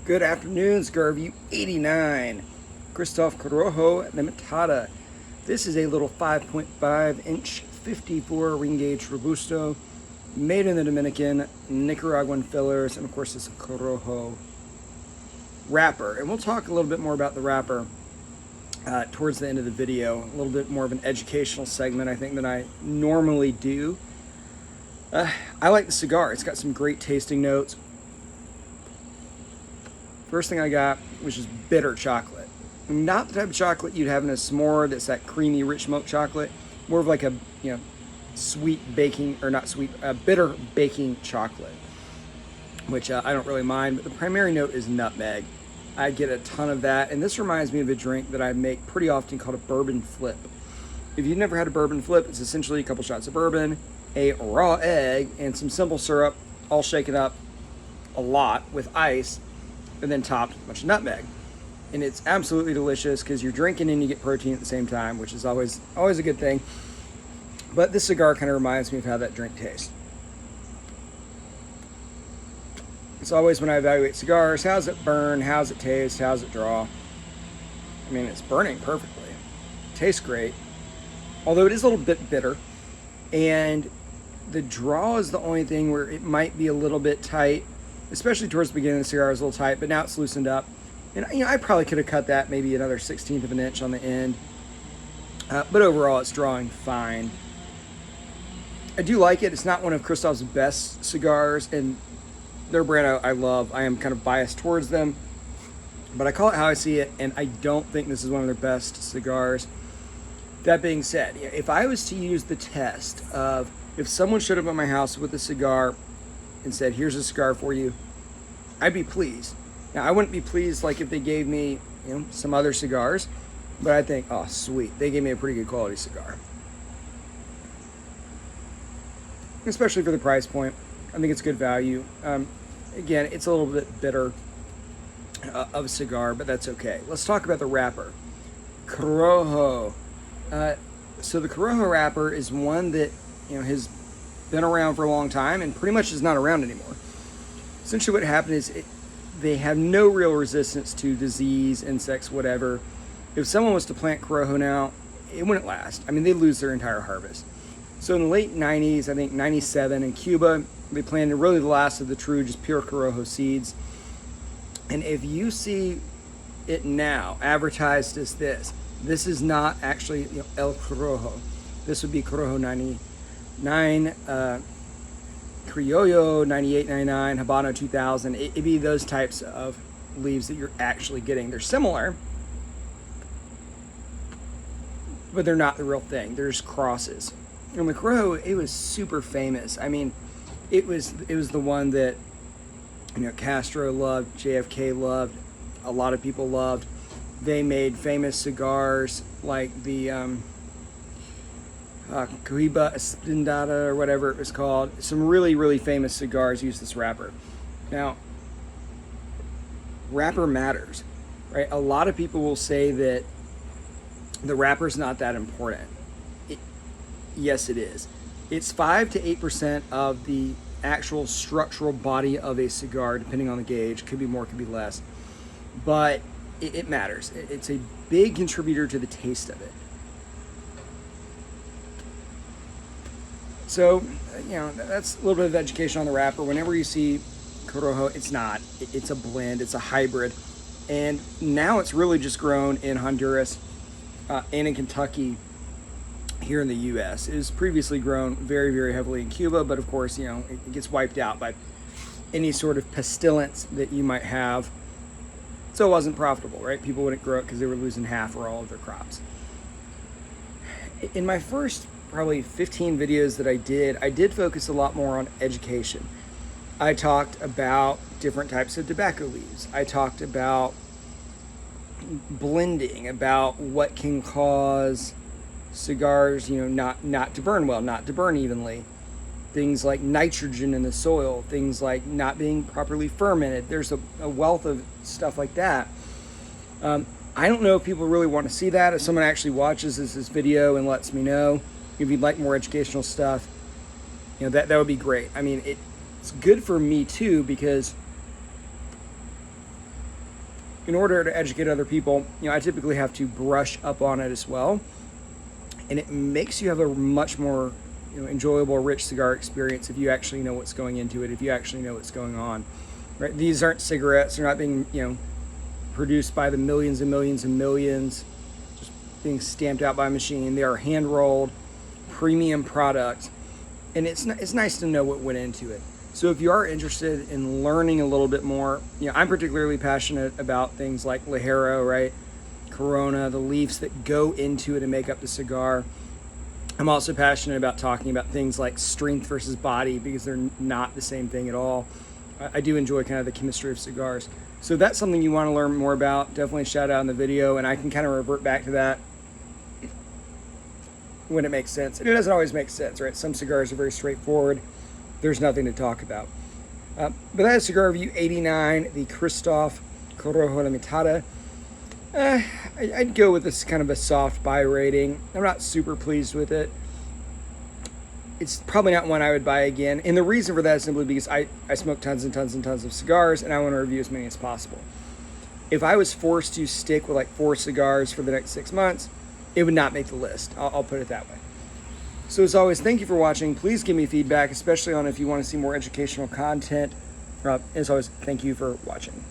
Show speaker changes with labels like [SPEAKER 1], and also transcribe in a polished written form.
[SPEAKER 1] Good afternoon, Cigar Review 89. Kristoff Corojo Limitada. This is a little 5.5 inch 54 ring gauge Robusto, made in the Dominican, Nicaraguan fillers, and of course it's a Corojo wrapper. And we'll talk a little bit more about the wrapper towards the end of the video. A little bit more of an educational segment, I think, than I normally do. I like the cigar. It's got some great tasting notes. First thing I got was just bitter chocolate. Not the type of chocolate you'd have in a s'more that's that creamy, rich milk chocolate. More of like a, sweet baking, or not sweet, bitter baking chocolate, which I don't really mind. But the primary note is nutmeg. I get a ton of that. And this reminds me of a drink that I make pretty often called a bourbon flip. If you've never had a bourbon flip, it's essentially a couple shots of bourbon, a raw egg, and some simple syrup, all shaken up a lot with ice, and then topped with a bunch of nutmeg. And it's absolutely delicious because you're drinking and you get protein at the same time, which is always a good thing. But this cigar kind of reminds me of how that drink tastes. It's always, when I evaluate cigars, how's it burn, how's it taste, how's it draw. I mean, it's burning perfectly. It tastes great. Although it is a little bit bitter. And the draw is the only thing where it might be a little bit tight. Especially towards the beginning of the cigar, it was a little tight, but now it's loosened up. And I probably could have cut that maybe another 1/16 of an inch on the end. But overall, it's drawing fine. I do like it. It's not one of Kristoff's best cigars, and their brand I love. I am kind of biased towards them, but I call it how I see it, and I don't think this is one of their best cigars. That being said, if I was to use the test of if someone showed up at my house with a cigar and said, here's a cigar for you, I'd be pleased. Now, I wouldn't be pleased like if they gave me, some other cigars, but I think, oh, sweet, they gave me a pretty good quality cigar. Especially for the price point. I think it's good value. Again, it's a little bit bitter of a cigar, but that's okay. Let's talk about the wrapper. Corojo. So the Corojo wrapper is one that, has been around for a long time and pretty much is not around anymore. Essentially what happened is they have no real resistance to disease, insects, whatever. If someone was to plant Corojo now, it wouldn't last. I mean, they'd lose their entire harvest. So in the late 90s, I think 97 in Cuba, they planted really the last of the true, just pure Corojo seeds. And if you see it now advertised as this is not actually El Corojo. This would be Corojo 99, Criollo 98, 99, Habano 2000. It'd be those types of leaves that you're actually getting. They're similar, but they're not the real thing. They're just crosses. And the Corojo, it was super famous. I mean, it was the one that Castro loved, JFK loved, a lot of people loved. They made famous cigars like the Cohiba Esplendada, or whatever it was called. Some really, really famous cigars use this wrapper. Now, wrapper matters, right? A lot of people will say that the wrapper's not that important. Yes, it is. It's 5 to 8% of the actual structural body of a cigar, depending on the gauge. Could be more, could be less. But it matters. It's a big contributor to the taste of it. So, that's a little bit of education on the wrapper. Whenever you see Corojo, it's not. It's a blend. It's a hybrid. And now it's really just grown in Honduras and in Kentucky here in the U.S. It was previously grown very, very heavily in Cuba, but of course, it gets wiped out by any sort of pestilence that you might have. So it wasn't profitable, right? People wouldn't grow it because they were losing half or all of their crops. In my first probably 15 videos that I did focus a lot more on education. I talked about different types of tobacco leaves. I talked about blending, about what can cause cigars, not to burn well, not to burn evenly. Things like nitrogen in the soil, things like not being properly fermented. There's a wealth of stuff like that. I don't know if people really want to see that. If someone actually watches this video and lets me know if you'd like more educational stuff, that would be great. I mean, it's good for me too, because in order to educate other people, I typically have to brush up on it as well. And it makes you have a much more enjoyable, rich cigar experience if you actually know what's going into it, if you actually know what's going on. Right? These aren't cigarettes. They're not being, produced by the millions and millions and millions, just being stamped out by a machine. They are hand-rolled, premium products. And it's nice to know what went into it. So if you are interested in learning a little bit more, I'm particularly passionate about things like Ligero, right? Corona, the leaves that go into it and make up the cigar. I'm also passionate about talking about things like strength versus body, because they're not the same thing at all. I do enjoy kind of the chemistry of cigars. So if that's something you want to learn more about, definitely shout out in the video, and I can kind of revert back to that when it makes sense. And it doesn't always make sense, right? Some cigars are very straightforward. There's nothing to talk about. But that is cigar review 89, the Kristoff Corojo Limitada. I'd go with this kind of a soft buy rating. I'm not super pleased with it. It's probably not one I would buy again. And the reason for that is simply because I smoke tons and tons and tons of cigars, and I want to review as many as possible. If I was forced to stick with like 4 cigars for the next 6 months, it would not make the list. I'll put it that way. So as always, thank you for watching. Please give me feedback, especially on if you want to see more educational content. As always, thank you for watching.